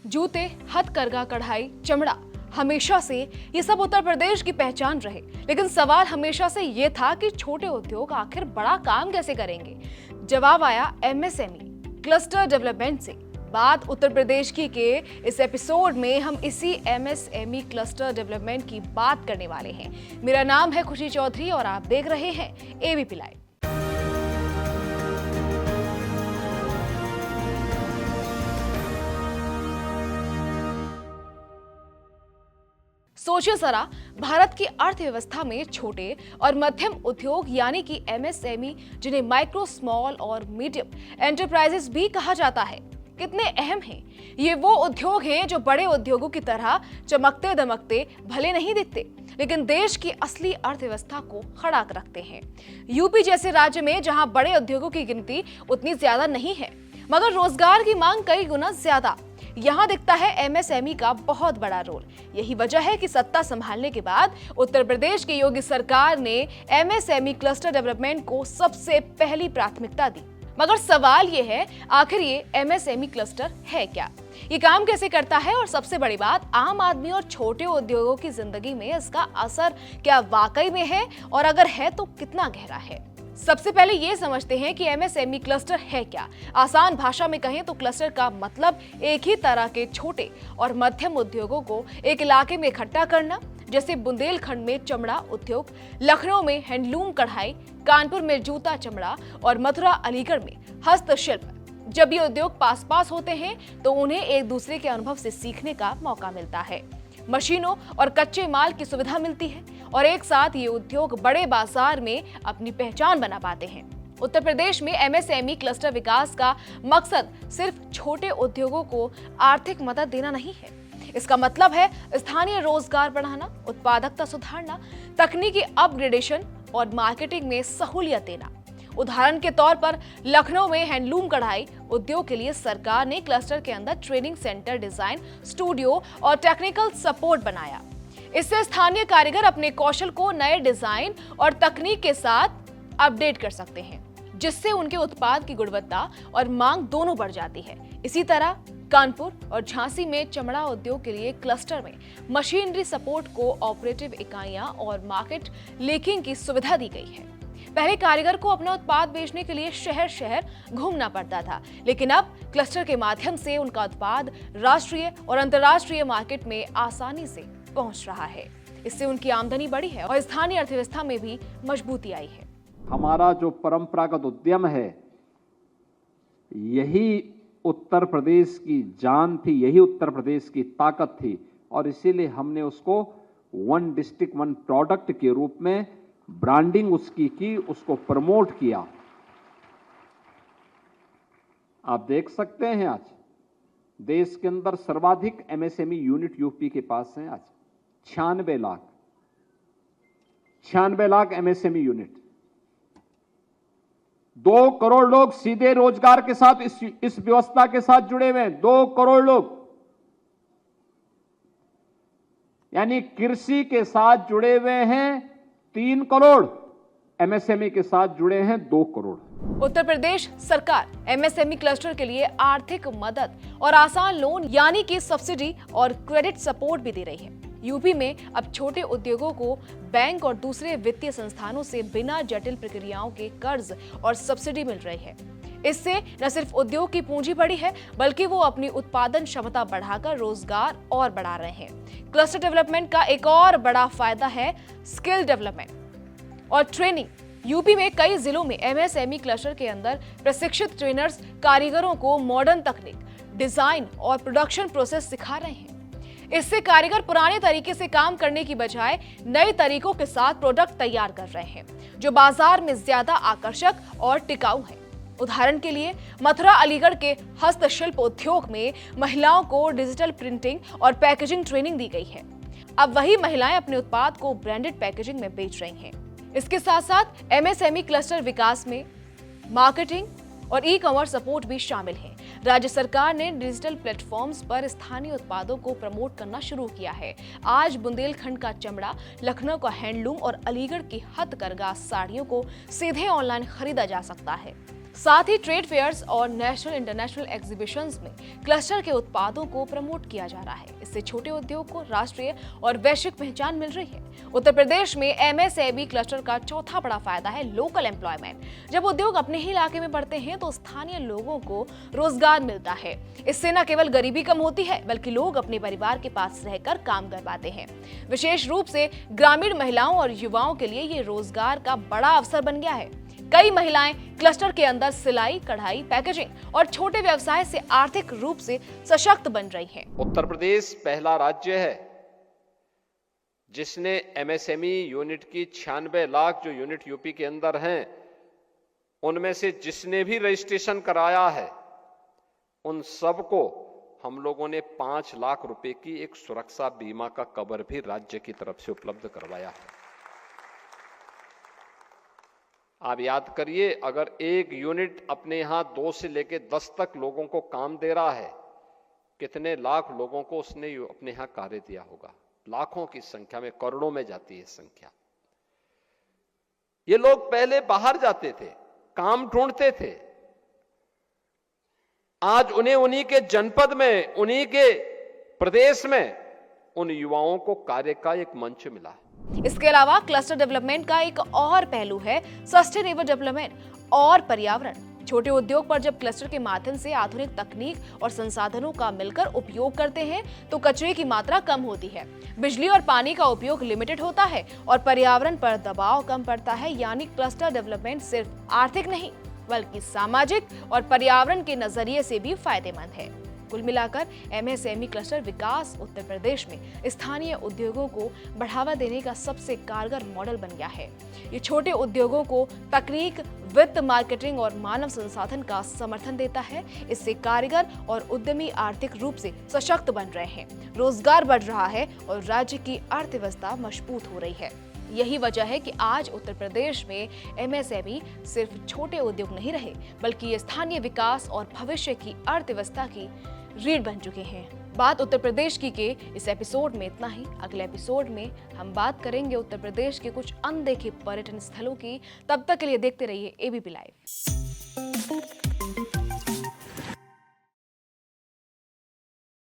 जूते, हथकरघा, कढ़ाई, चमड़ा, हमेशा से ये सब उत्तर प्रदेश की पहचान रहे। लेकिन सवाल हमेशा से ये था कि छोटे उद्योग आखिर बड़ा काम कैसे करेंगे। जवाब आया एमएसएमई क्लस्टर डेवलपमेंट से। बात उत्तर प्रदेश की के इस एपिसोड में हम इसी एमएसएमई क्लस्टर डेवलपमेंट की बात करने वाले हैं। मेरा नाम है खुशी चौधरी और आप देख रहे हैं एबीपी लाइव। सोचिए जरा, भारत की अर्थव्यवस्था में छोटे और मध्यम उद्योग यानी कि एमएसएमई, जिन्हें माइक्रो, स्मॉल और मीडियम एंटरप्राइजेस भी कहा जाता है, कितने अहम हैं। ये वो उद्योग हैं जो बड़े उद्योगों की तरह चमकते दमकते भले नहीं दिखते, लेकिन देश की असली अर्थव्यवस्था को खड़ा रखते हैं। यूपी जैसे राज्य में जहां बड़े उद्योगों की गिनती उतनी ज्यादा नहीं है, मगर रोजगार की मांग कई गुना ज्यादा, यहाँ दिखता है एमएसएमई का बहुत बड़ा रोल। यही वजह है कि सत्ता संभालने के बाद उत्तर प्रदेश की योगी सरकार ने एमएसएमई क्लस्टर डेवलपमेंट को सबसे पहली प्राथमिकता दी। मगर सवाल ये है, आखिर ये एमएसएमई क्लस्टर है क्या, ये काम कैसे करता है और सबसे बड़ी बात, आम आदमी और छोटे उद्योगों की जिंदगी में इसका असर क्या वाकई में है, और अगर है तो कितना गहरा है। सबसे पहले ये समझते हैं कि एमएसएमई क्लस्टर है क्या। आसान भाषा में कहें तो क्लस्टर का मतलब एक ही तरह के छोटे और मध्यम उद्योगों को एक इलाके में इकट्ठा करना। जैसे बुंदेलखंड में चमड़ा उद्योग, लखनऊ में हैंडलूम कढ़ाई, कानपुर में जूता चमड़ा और मथुरा अलीगढ़ में हस्तशिल्प। जब ये उद्योग पास पास होते हैं तो उन्हें एक दूसरे के अनुभव से सीखने का मौका मिलता है, मशीनों और कच्चे माल की सुविधा मिलती है और एक साथ ये उद्योग बड़े बाजार में अपनी पहचान बना पाते हैं। उत्तर प्रदेश में एमएसएमई क्लस्टर विकास का मकसद सिर्फ छोटे उद्योगों को आर्थिक मदद देना नहीं है। इसका मतलब है स्थानीय रोजगार बढ़ाना, उत्पादकता सुधारना, तकनीकी अपग्रेडेशन और मार्केटिंग में सहूलियत देना। उदाहरण के तौर पर लखनऊ में हैंडलूम कढ़ाई उद्योग के लिए सरकार ने क्लस्टर के अंदर ट्रेनिंग सेंटर, डिजाइन स्टूडियो और टेक्निकल सपोर्ट बनाया। इससे स्थानीय कारीगर अपने कौशल को नए डिजाइन और तकनीक के साथ अपडेट कर सकते हैं, जिससे उनके उत्पाद की गुणवत्ता और मांग दोनों बढ़ जाती है। इसी तरह कानपुर और झांसी में चमड़ा उद्योग के लिए क्लस्टर में मशीनरी सपोर्ट को ऑपरेटिव इकाइयां और मार्केट लिंकिंग की सुविधा दी गई है। पहले कारीगर को अपना उत्पाद बेचने के लिए शहर शहर घूमना पड़ता था, लेकिन अब क्लस्टर के माध्यम से उनका उत्पाद राष्ट्रीय और अंतर्राष्ट्रीय मार्केट में आसानी से पहुंच रहा है। इससे उनकी आमदनी बढ़ी है और स्थानीय अर्थव्यवस्था में भी मजबूती आई है। हमारा जो परंपरागत उद्यम है, यही उत्तर प्रदेश की जान थी, यही उत्तर प्रदेश की ताकत थी, और इसीलिए हमने उसको वन डिस्ट्रिक्ट वन प्रोडक्ट के रूप में ब्रांडिंग उसकी की, उसको प्रमोट किया। आप देख सकते हैं आज देश के अंदर सर्वाधिक एमएसएमई यूनिट यूपी के पास हैं। आज 96 लाख एमएसएमई यूनिट, 2 करोड़ लोग सीधे रोजगार के साथ इस व्यवस्था के साथ जुड़े हुए हैं। 2 करोड़ लोग, यानी कृषि के साथ जुड़े हुए हैं 3 करोड़, एमएसएमई के साथ जुड़े हैं 2 करोड़। उत्तर प्रदेश सरकार एमएसएमई क्लस्टर के लिए आर्थिक मदद और आसान लोन यानी कि सब्सिडी और क्रेडिट सपोर्ट भी दे रही है। यूपी में अब छोटे उद्योगों को बैंक और दूसरे वित्तीय संस्थानों से बिना जटिल प्रक्रियाओं के कर्ज और सब्सिडी मिल रही है। इससे न सिर्फ उद्योग की पूंजी बढ़ी है, बल्कि वो अपनी उत्पादन क्षमता बढ़ाकर रोजगार और बढ़ा रहे हैं। क्लस्टर डेवलपमेंट का एक और बड़ा फायदा है स्किल डेवलपमेंट और ट्रेनिंग। यूपी में कई जिलों में एमएसएमई क्लस्टर के अंदर प्रशिक्षित ट्रेनर्स कारीगरों को मॉडर्न तकनीक, डिजाइन और प्रोडक्शन प्रोसेस सिखा रहे हैं। इससे कारीगर पुराने तरीके से काम करने की बजाय नए तरीकों के साथ प्रोडक्ट तैयार कर रहे हैं, जो बाजार में ज्यादा आकर्षक और टिकाऊ है। उदाहरण के लिए मथुरा अलीगढ़ के हस्तशिल्प उद्योग में महिलाओं को डिजिटल प्रिंटिंग और पैकेजिंग ट्रेनिंग दी गई है। अब वही महिलाएं अपने उत्पाद को ब्रांडेड पैकेजिंग में बेच रही हैं। इसके साथ साथ एमएसएमई क्लस्टर विकास में मार्केटिंग और ई कॉमर्स सपोर्ट भी शामिल है। राज्य सरकार ने डिजिटल प्लेटफॉर्म्स पर स्थानीय उत्पादों को प्रमोट करना शुरू किया है। आज बुंदेलखंड का चमड़ा, लखनऊ का हैंडलूम और अलीगढ़ की हथकरघा साड़ियों को सीधे ऑनलाइन खरीदा जा सकता है। साथ ही ट्रेड फेयर्स और नेशनल इंटरनेशनल एग्जीबिशंस में क्लस्टर के उत्पादों को प्रमोट किया जा रहा है। इससे छोटे उद्योग को राष्ट्रीय और वैश्विक पहचान मिल रही है। उत्तर प्रदेश में एमएसएमई क्लस्टर का चौथा बड़ा फायदा है लोकल एम्प्लॉयमेंट। जब उद्योग अपने ही इलाके में बढ़ते हैं तो स्थानीय लोगों को रोजगार मिलता है। इससे न केवल गरीबी कम होती है बल्कि लोग अपने परिवार के पास रहकर काम कर पाते हैं। विशेष रूप से ग्रामीण महिलाओं और युवाओं के लिए ये रोजगार का बड़ा अवसर बन गया है। कई महिलाएं क्लस्टर के अंदर सिलाई, कढ़ाई, पैकेजिंग और छोटे व्यवसाय से आर्थिक रूप से सशक्त बन रही हैं। उत्तर प्रदेश पहला राज्य है जिसने एमएसएमई यूनिट की 96 लाख जो यूनिट यूपी के अंदर हैं, उनमें से जिसने भी रजिस्ट्रेशन कराया है उन सबको हम लोगों ने 5 लाख रुपए की एक सुरक्षा बीमा का कवर भी राज्य की तरफ से उपलब्ध करवाया है। आप याद करिए, अगर एक यूनिट अपने यहां 2 से लेकर 10 तक लोगों को काम दे रहा है, कितने लाख लोगों को उसने अपने यहां कार्य दिया होगा। लाखों की संख्या में, करोड़ों में जाती है संख्या। ये लोग पहले बाहर जाते थे, काम ढूंढते थे, आज उन्हें उन्हीं के जनपद में, उन्हीं के प्रदेश में उन युवाओं को कार्य का एक मंच मिला है। इसके अलावा क्लस्टर डेवलपमेंट का एक और पहलू है सस्टेनेबल डेवलपमेंट और पर्यावरण। छोटे उद्योग पर जब क्लस्टर के माध्यम से आधुनिक तकनीक और संसाधनों का मिलकर उपयोग करते हैं तो कचरे की मात्रा कम होती है, बिजली और पानी का उपयोग लिमिटेड होता है और पर्यावरण पर दबाव कम पड़ता है। यानी क्लस्टर डेवलपमेंट सिर्फ आर्थिक नहीं बल्कि सामाजिक और पर्यावरण के नजरिए से भी फायदेमंद है। कुल मिलाकर एमएसएमई क्लस्टर विकास उत्तर प्रदेश में स्थानीय उद्योगों को बढ़ावा देने का सबसे कारगर मॉडल बन गया है। ये छोटे उद्योगों को तकनीक, वित्त, मार्केटिंग और मानव संसाधन का समर्थन देता है। इससे कारीगर और उद्यमी आर्थिक रूप से सशक्त बन रहे हैं, रोजगार बढ़ रहा है और राज्य की अर्थव्यवस्था मजबूत हो रही है। यही वजह है कि आज उत्तर प्रदेश में एमएसएमई सिर्फ छोटे उद्योग नहीं रहे बल्कि ये स्थानीय विकास और भविष्य की अर्थव्यवस्था की रीढ़ बन चुके हैं। बात उत्तर प्रदेश की के इस एपिसोड में इतना ही। अगले एपिसोड में हम बात करेंगे उत्तर प्रदेश के कुछ अनदेखे पर्यटन स्थलों की। तब तक के लिए देखते रहिए एबीपी लाइव।